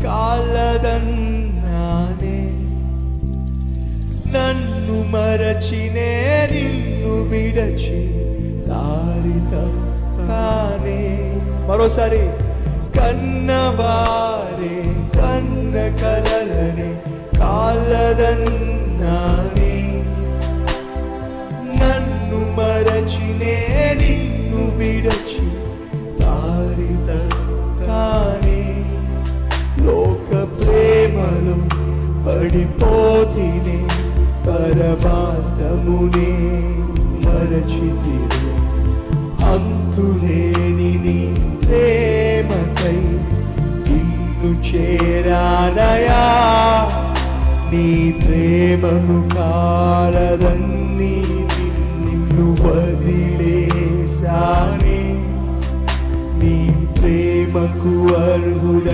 కాలదన్నానే. నన్ను మరచినే నిన్ను విడచి దారి తప్పానే. మరోసారి కన్నవారే కన్న కలలనే కాలదన్నానే. నన్ను మరచినే నిన్ను విడచి దారి తప్పానే. లోక ప్రేమలో పడిపోతినే పరమార్థమునే మరచితిని. అంతులేని నీ ప్రేమకై నిన్ను చేరానయా. నీ ప్రేమను కాలదన్నీ నిన్ను వదిలేసానే. నీ ప్రేమకు అర్హుడ